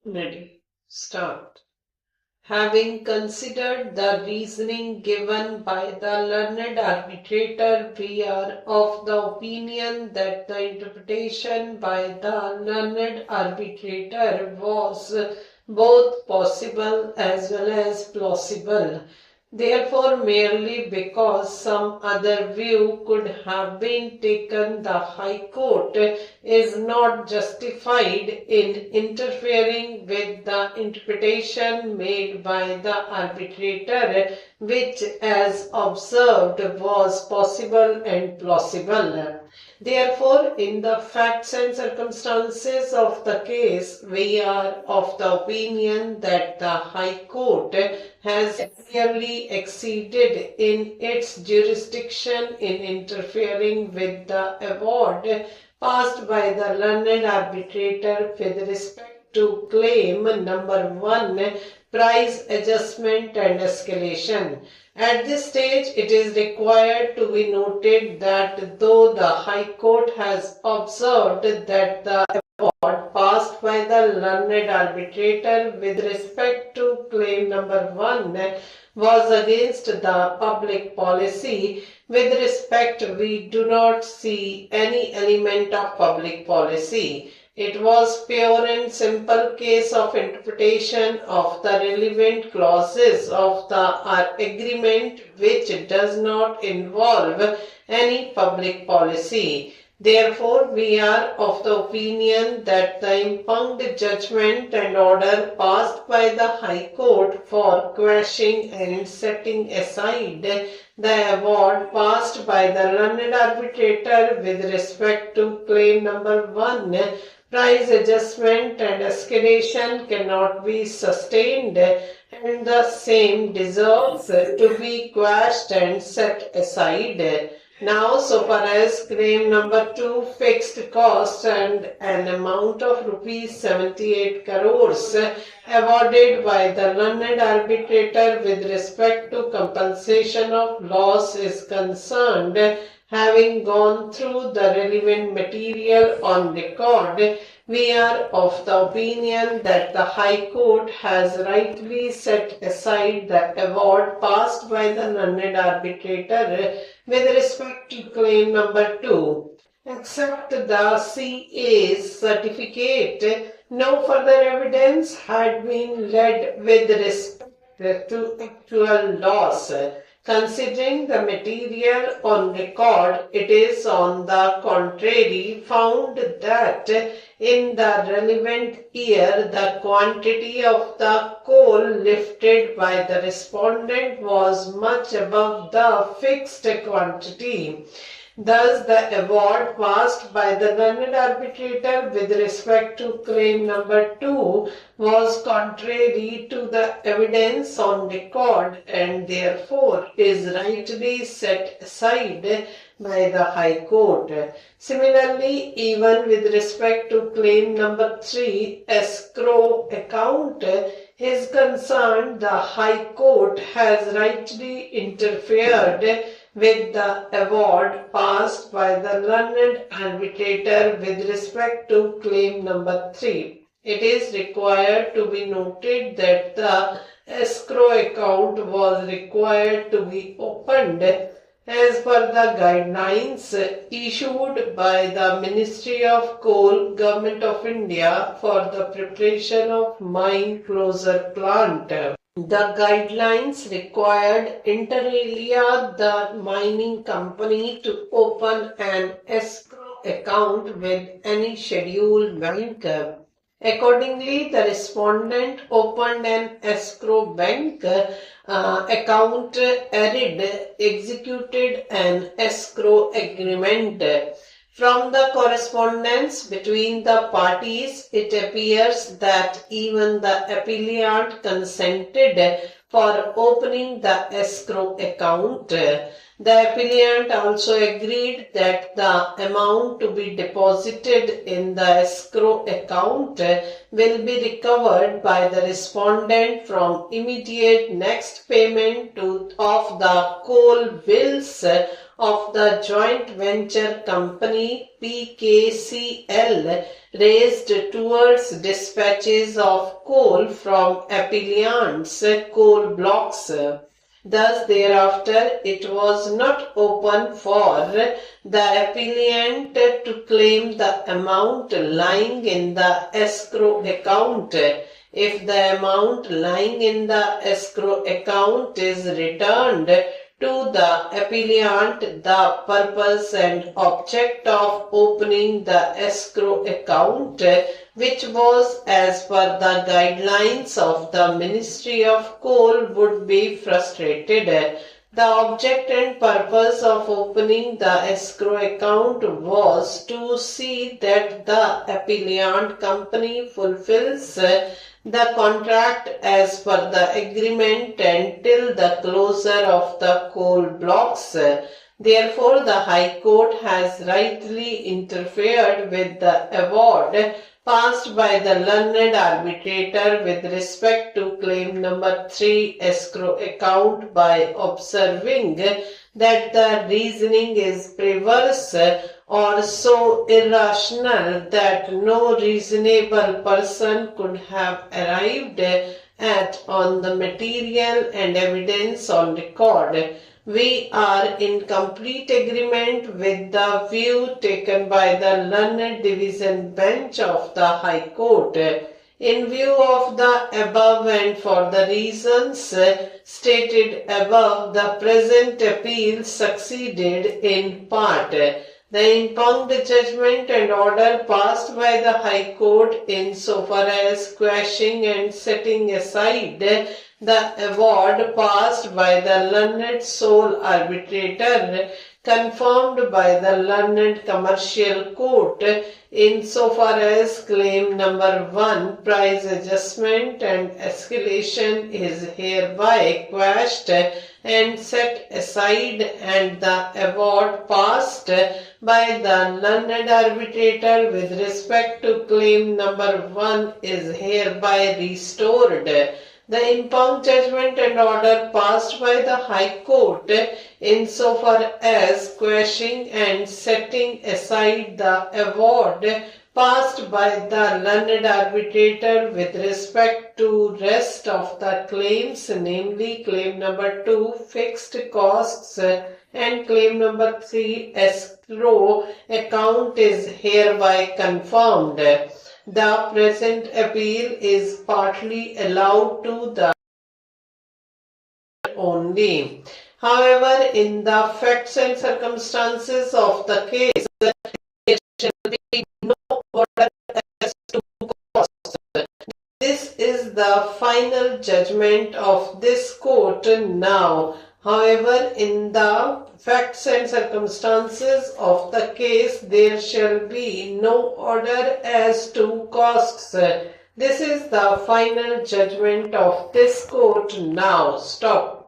Ready. Start. Having considered the reasoning given by the learned arbitrator, we are of the opinion that the interpretation by the learned arbitrator was both possible as well as plausible. Therefore, merely because some other view could have been taken, the High Court is not justified in interfering with the interpretation made by the arbitrator, which, as observed, was possible and plausible. Therefore, in the facts and circumstances of the case, we are of the opinion that the High Court has clearly exceeded in its jurisdiction in interfering with the award passed by the learned arbitrator with respect to claim number 1, price adjustment and escalation. At this stage, it is required to be noted that though the High Court has observed that the award passed by the learned arbitrator with respect to claim number 1 was against the public policy, with respect we do not see any element of public policy. It was pure and simple case of interpretation of the relevant clauses of the agreement, which does not involve any public policy. Therefore, we are of the opinion that the impugned judgment and order passed by the High Court for quashing and setting aside the award passed by the learned arbitrator with respect to claim number 1, price adjustment and escalation, cannot be sustained, and the same deserves to be quashed and set aside. Now, so far as claim number 2, fixed cost and an amount of rupees 78 crores awarded by the learned arbitrator with respect to compensation of loss is concerned, having gone through the relevant material on record, we are of the opinion that the High Court has rightly set aside the award passed by the learned arbitrator with respect to claim number 2. Except the CA's certificate, no further evidence had been led with respect to actual loss. Considering the material on record, it is on the contrary found that in the relevant year the quantity of the coal lifted by the respondent was much above the fixed quantity. Thus, the award passed by the learned arbitrator with respect to claim number 2 was contrary to the evidence on record and therefore is rightly set aside by the High Court. Similarly, even with respect to claim number 3, escrow account is concerned, the High Court has rightly interfered with the award passed by the learned arbitrator with respect to claim number 3. It is required to be noted that the escrow account was required to be opened as per the guidelines issued by the Ministry of Coal, Government of India for the preparation of mine closure plant. The guidelines required inter alia the mining company to open an escrow account with any scheduled bank. Accordingly, the respondent opened an escrow bank account, executed an escrow agreement. From the correspondence between the parties, it appears that even the appellant consented for opening the escrow account. The appellant also agreed that the amount to be deposited in the escrow account will be recovered by the respondent from immediate next payment of the coal bills of the joint venture company PKCL raised towards dispatches of coal from appellant's coal blocks. Thus, thereafter, it was not open for the appellant to claim the amount lying in the escrow account. If the amount lying in the escrow account is returned to the appellant, the purpose and object of opening the escrow account, which was as per the guidelines of the Ministry of Coal, would be frustrated. The object and purpose of opening the escrow account was to see that the appellant company fulfills the contract as per the agreement until the closure of the coal blocks. Therefore, the High Court has rightly interfered with the award passed by the learned arbitrator with respect to claim number 3 escrow account by observing that the reasoning is perverse or so irrational that no reasonable person could have arrived at on the material and evidence on record. We are in complete agreement with the view taken by the learned division bench of the High Court. In view of the above and for the reasons stated above, the present appeal succeeded in part. The impugned judgment and order passed by the High Court insofar as quashing and setting aside the award passed by the learned sole arbitrator confirmed by the learned commercial court insofar as claim number 1 price adjustment and escalation is hereby quashed and set aside, and the award passed by the learned arbitrator with respect to claim number 1 is hereby restored. The impugned judgment and order passed by the High Court insofar as quashing and setting aside the award passed by the learned arbitrator with respect to rest of the claims, namely claim number 2 fixed costs and claim number 3 escrow account, is hereby confirmed. The present appeal is partly allowed to the only. However, in the facts and circumstances of the case, there shall be no order as to cost. This is the final judgment of this court now. However, in the facts and circumstances of the case, there shall be no order as to costs. This is the final judgment of this court now. Stop.